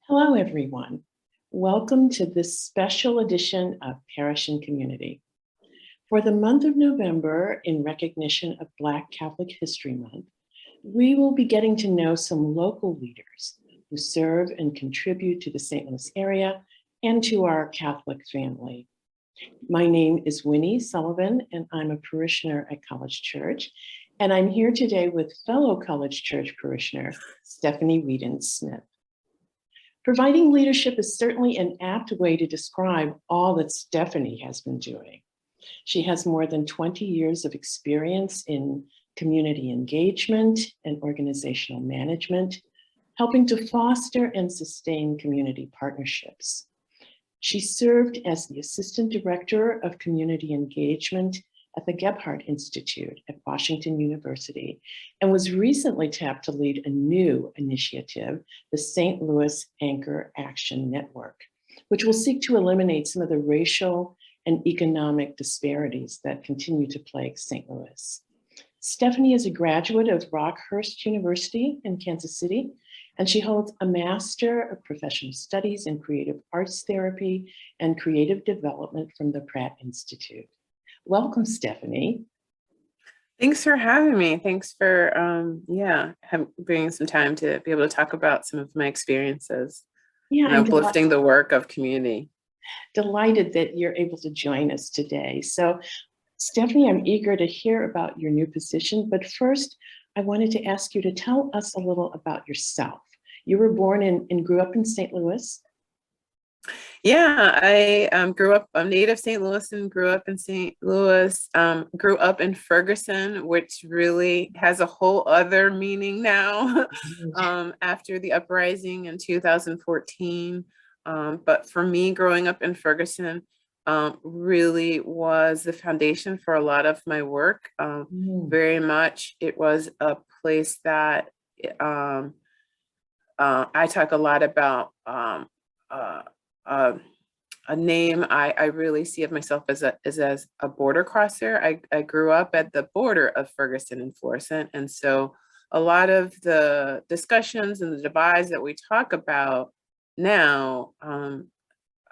Hello, everyone. Welcome to this special edition of Parish and Community. For the month of November, in recognition of Black Catholic History Month, we will be getting to know some local leaders who serve and contribute to the St. Louis area and to our Catholic family. My name is Winnie Sullivan, and I'm a parishioner at College Church. And I'm here today with fellow College Church parishioner, Stefani Weeden-Smith. Providing leadership is certainly an apt way to describe all that Stefani has been doing. She has more than 20 years of experience in community engagement and organizational management, helping to foster and sustain community partnerships. She served as the Assistant Director of Community Engagement at the Gebhardt Institute at Washington University, and was recently tapped to lead a new initiative, the St. Louis Anchor Action Network, which will seek to eliminate some of the racial and economic disparities that continue to plague St. Louis. Stefani is a graduate of Rockhurst University in Kansas City, and she holds a Master of Professional Studies in Creative Arts Therapy and Creative Development from the Pratt Institute. Welcome, Stefani. Thanks for having me. Thanks for bringing some time to be able to talk about some of my experiences and uplifting the work of community. Delighted that you're able to join us today. So, Stefani, I'm eager to hear about your new position, but first, I wanted to ask you to tell us a little about yourself. You were born and grew up in St. Louis. Yeah, I grew up, I'm native St. Louis and grew up in St. Louis, grew up in Ferguson, which really has a whole other meaning now after the uprising in 2014. But for me, growing up in Ferguson really was the foundation for a lot of my work. Very much, it was a place that I talk a lot about a name I really see of myself as a border crosser. I grew up at the border of Ferguson and Florissant, and so a lot of the discussions and the divides that we talk about now,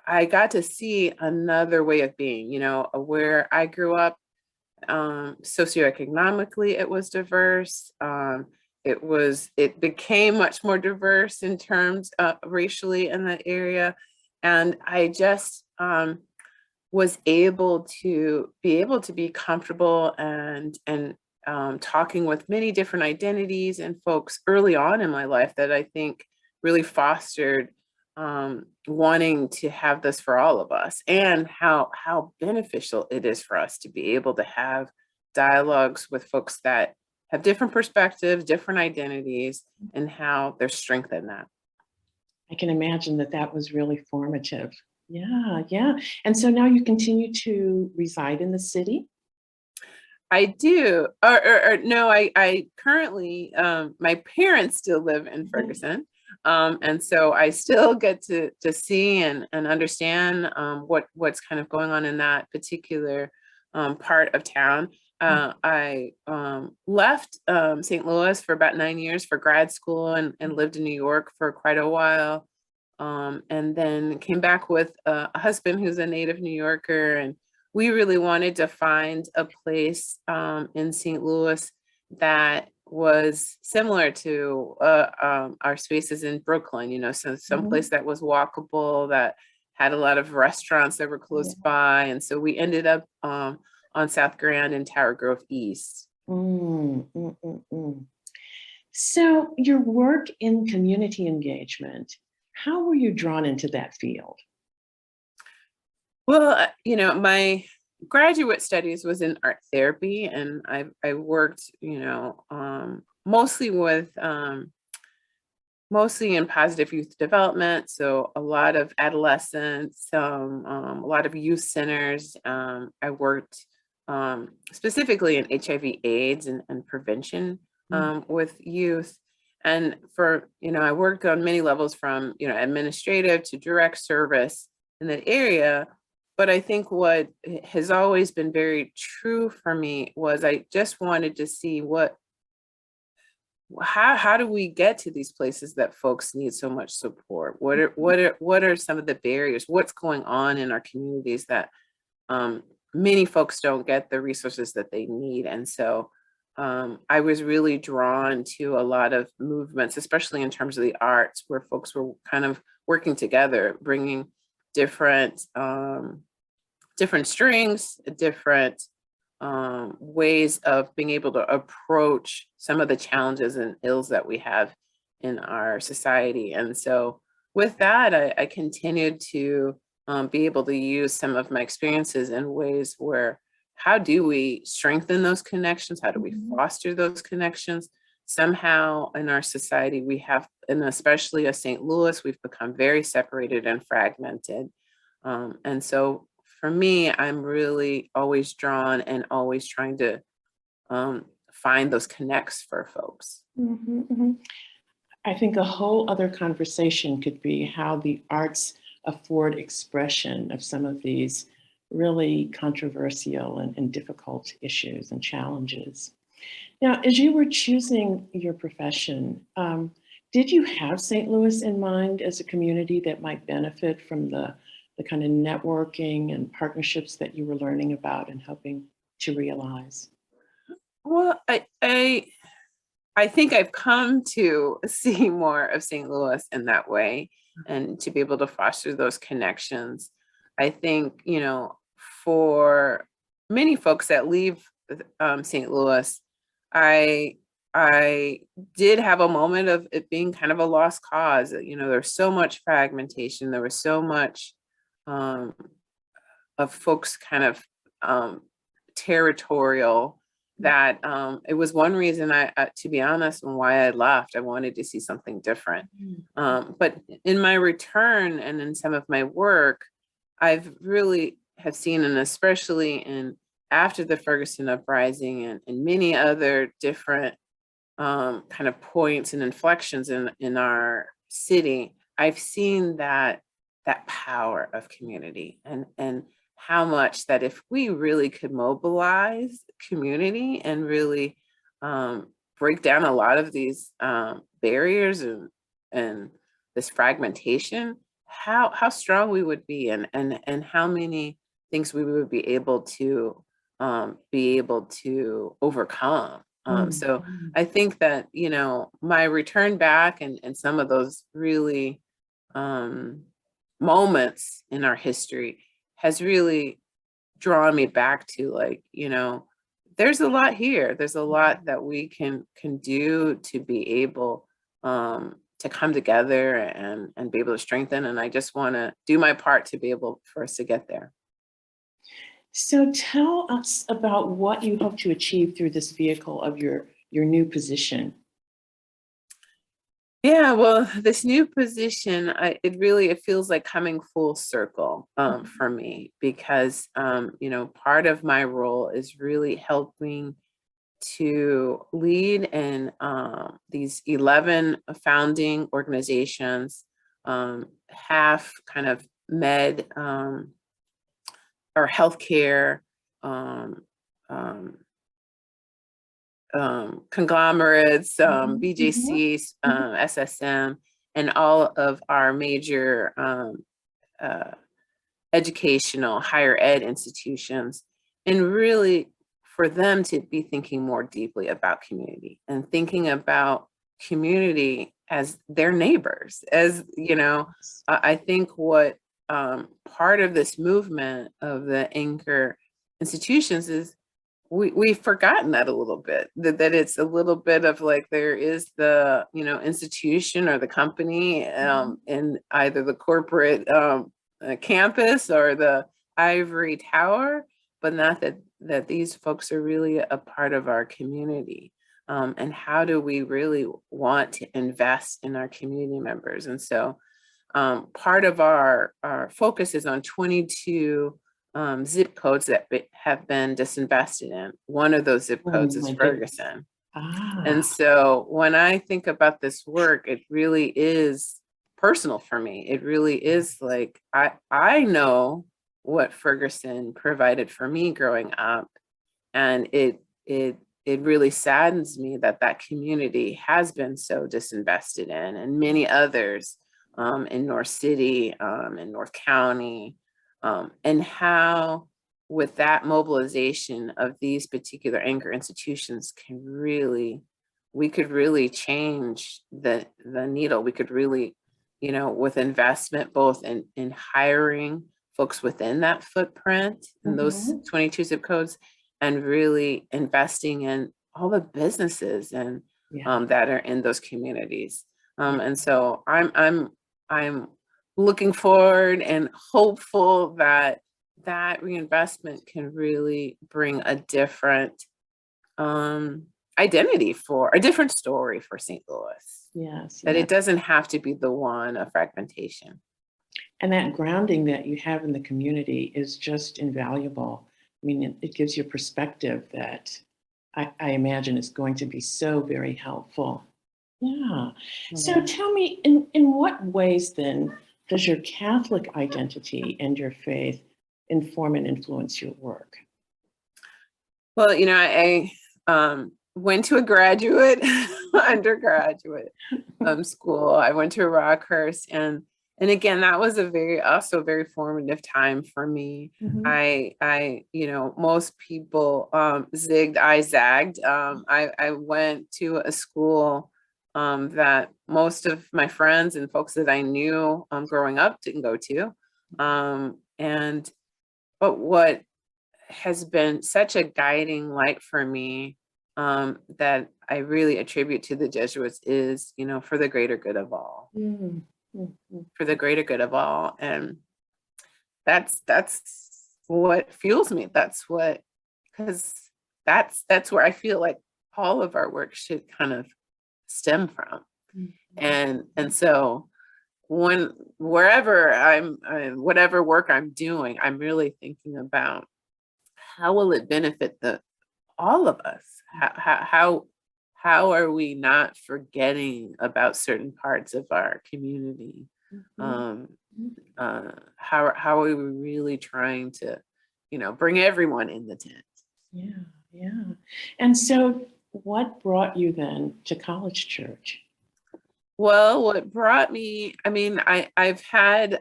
I got to see another way of being. You know, where I grew up, socioeconomically, it was diverse. It became much more diverse in terms racially in that area. And I just was able to be comfortable and talking with many different identities and folks early on in my life that I think really fostered wanting to have this for all of us, and how beneficial it is for us to be able to have dialogues with folks that have different perspectives, different identities, and how there's strength in that. I can imagine that was really formative. Yeah. And so now you continue to reside in the city? I do. No, I currently, my parents still live in Ferguson. And so I still get to see and understand what's kind of going on in that particular part of town. I left St. Louis for about 9 years for grad school and lived in New York for quite a while. And then came back with a husband who's a native New Yorker. And we really wanted to find a place in St. Louis that was similar to our spaces in Brooklyn, you know, so someplace that was walkable, that had a lot of restaurants that were close by. And so we ended up on South Grand and Tower Grove East. So your work in community engagement, how were you drawn into that field? Well, you know, my graduate studies was in art therapy, and I worked, you know, mostly in positive youth development. So a lot of adolescents, a lot of youth centers. I worked specifically in HIV/AIDS and prevention with youth. And I worked on many levels, from, you know, administrative to direct service in that area. But I think what has always been very true for me was I just wanted to see what how do we get to these places that folks need so much support? What are some of the barriers? What's going on in our communities that many folks don't get the resources that they need? And so I was really drawn to a lot of movements, especially in terms of the arts, where folks were kind of working together, bringing different different strings, different ways of being able to approach some of the challenges and ills that we have in our society. And so with that, I continued to be able to use some of my experiences in ways where, how do we strengthen those connections? How do we foster those connections? Somehow in our society, we have, and especially as St. Louis, we've become very separated and fragmented. And so for me, I'm really always drawn and always trying to find those connects for folks. I think a whole other conversation could be how the arts afford expression of some of these really controversial and difficult issues and challenges. Now, as you were choosing your profession, did you have St. Louis in mind as a community that might benefit from the kind of networking and partnerships that you were learning about and hoping to realize? Well, I think I've come to see more of St. Louis in that way, and to be able to foster those connections. I think, you know, for many folks that leave St. Louis, I did have a moment of it being kind of a lost cause. You know, there's so much fragmentation. There was so much of folks kind of territorial, that it was one reason I to be honest, and why I left. I wanted to see something different. But in my return and in some of my work, I've really have seen, and especially in after the Ferguson uprising and many other different kind of points and inflections in our city, I've seen that power of community, and how much that if we really could mobilize community and really break down a lot of these barriers and this fragmentation, how strong we would be, and how many things we would be able to overcome. So I think that, you know, my return back and some of those really moments in our history has really drawn me back to, like, you know, there's a lot here. There's a lot that we can do to be able to come together and be able to strengthen. And I just want to do my part to be able for us to get there. So tell us about what you hope to achieve through this vehicle of your new position. Yeah, well, this new position, it feels like coming full circle for me, because you know, part of my role is really helping to lead in these 11 founding organizations, half kind of med or healthcare conglomerates, BJCs, SSM, and all of our major educational higher ed institutions, and really for them to be thinking more deeply about community and thinking about community as their neighbors. As you know, I think what part of this movement of the anchor institutions is we've forgotten that a little bit, that it's a little bit of like, there is the, you know, institution or the company in either the corporate campus or the ivory tower, but not that these folks are really a part of our community. And how do we really want to invest in our community members? And so part of our focus is on 22 zip codes that have been disinvested in. One of those zip codes is Ferguson. And so when I think about this work, it really is personal for me. It really is like, I know what Ferguson provided for me growing up, and it it really saddens me that that community has been so disinvested in, and many others in North City, in North County, and how with that mobilization of these particular anchor institutions we could really change the needle. We could really, with investment both in hiring folks within that footprint in those 22 zip codes, and really investing in all the businesses and that are in those communities. And so I'm looking forward and hopeful that that reinvestment can really bring a different identity, for a different story for St. Louis. Yes. That it doesn't have to be the one of fragmentation. And that grounding that you have in the community is just invaluable. I mean, it gives you a perspective that I imagine is going to be so very helpful. Yeah. So tell me, in what ways then does your Catholic identity and your faith inform and influence your work? Well, I went to a graduate undergraduate school. I went to Rockhurst, and again, that was also very formative time for me. I most people zigged, I zagged. I went to a school that most of my friends and folks that I knew growing up didn't go to. But what has been such a guiding light for me that I really attribute to the Jesuits is, for the greater good of all. For the greater good of all. And that's what fuels me. Because that's where I feel like all of our work should kind of stem from. And so wherever whatever work I'm doing, I'm really thinking about how will it benefit all of us? How are we not forgetting about certain parts of our community? How are we really trying to, bring everyone in the tent? Yeah. And so what brought you then to College Church? Well, what brought me, I've had,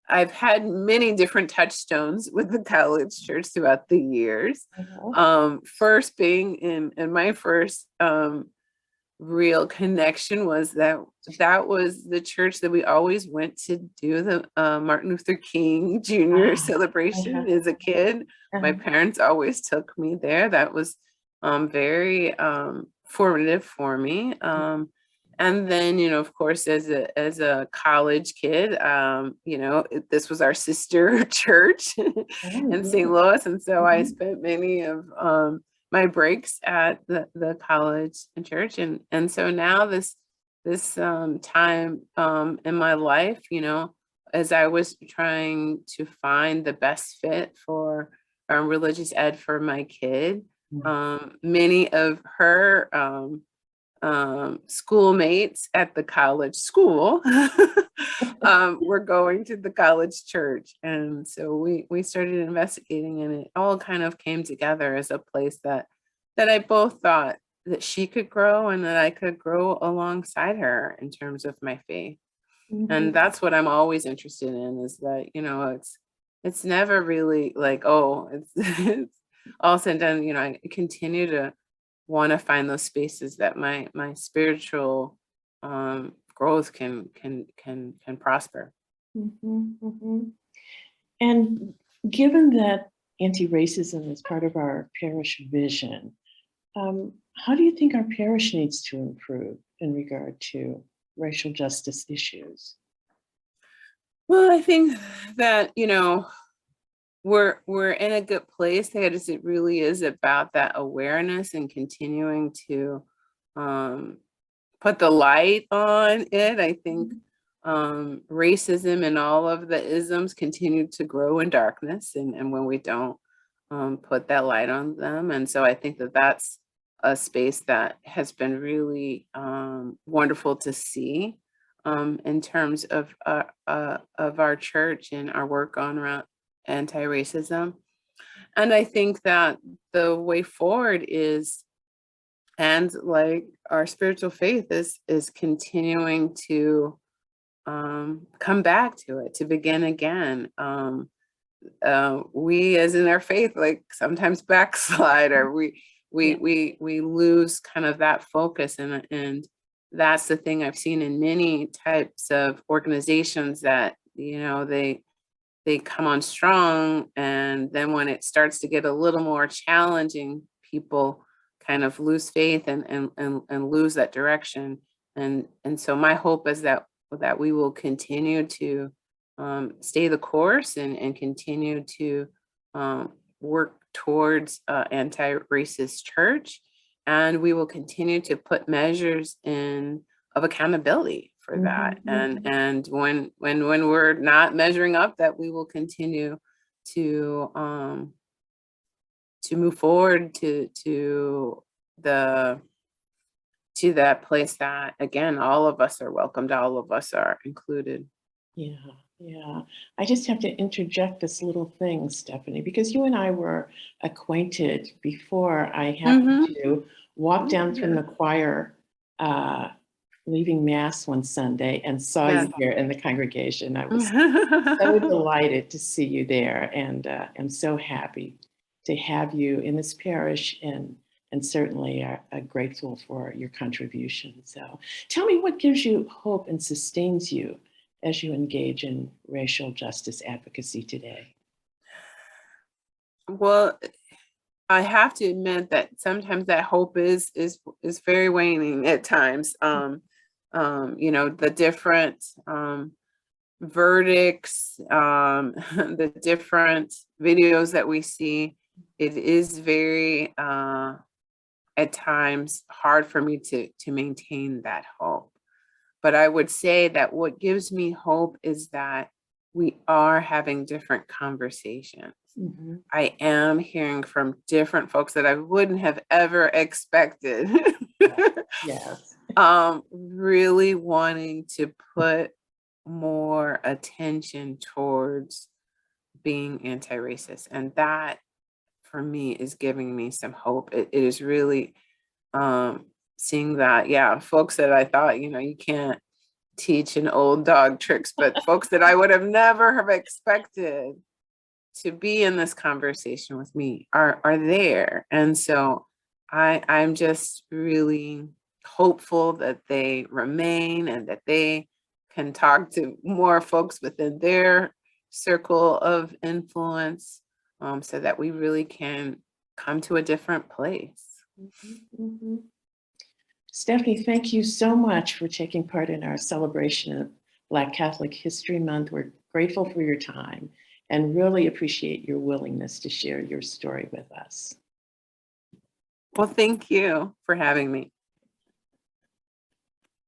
I've had many different touchstones with the College Church throughout the years. First being in my first real connection was that was the church that we always went to do the Martin Luther King Jr. celebration as a kid. My parents always took me there. That was very formative for me. And then, of course, as a college kid, this was our sister church in St. Louis. And so I spent many of my breaks at the college and church. And so now this time in my life, as I was trying to find the best fit for religious ed for my kid, many of her schoolmates at the college school were going to the college church. And so we started investigating, and it all kind of came together as a place that I both thought that she could grow and that I could grow alongside her in terms of my faith. And that's what I'm always interested in, is that, it's never really like, oh, it's all said and done. I continue to want to find those spaces that my spiritual growth can prosper. And given that anti-racism is part of our parish vision, how do you think our parish needs to improve in regard to racial justice issues? Well, I think that, we're in a good place. It really is about that awareness and continuing to put the light on it. I think racism and all of the isms continue to grow in darkness, and when we don't put that light on them. And so I think that that's a space that has been really wonderful to see in terms of our church and our work on anti-racism. And I think that the way forward is, and like our spiritual faith is continuing to come back to it, to begin again. We as in our faith, like sometimes backslide, or we lose kind of that focus, and that's the thing I've seen in many types of organizations, that they come on strong, and then when it starts to get a little more challenging, people kind of lose faith and lose that direction. And so my hope is that we will continue to stay the course, and continue to work towards anti-racist church, and we will continue to put measures in of accountability for that. And when we're not measuring up, that we will continue to move forward to that place that, again, all of us are welcomed, all of us are included. Yeah. I just have to interject this little thing, Stephanie, because you and I were acquainted before I happened to walk down from the choir leaving Mass one Sunday and saw you here in the congregation. I was so delighted to see you there, and I'm so happy to have you in this parish, and certainly are grateful for your contribution. So tell me, what gives you hope and sustains you as you engage in racial justice advocacy today? Well, I have to admit that sometimes that hope is very waning at times. The different verdicts, the different videos that we see, it is very at times hard for me to maintain that hope. But I would say that what gives me hope is that we are having different conversations. I am hearing from different folks that I wouldn't have ever expected. Yes. Really wanting to put more attention towards being anti-racist. And that, for me, is giving me some hope. It is really seeing that, folks that I thought, you can't teach an old dog tricks, but folks that I would have never have expected to be in this conversation with me are there. And so I'm just really hopeful that they remain, and that they can talk to more folks within their circle of influence, so that we really can come to a different place. Stephanie, thank you so much for taking part in our celebration of Black Catholic History Month. We're grateful for your time and really appreciate your willingness to share your story with us. Well, thank you for having me.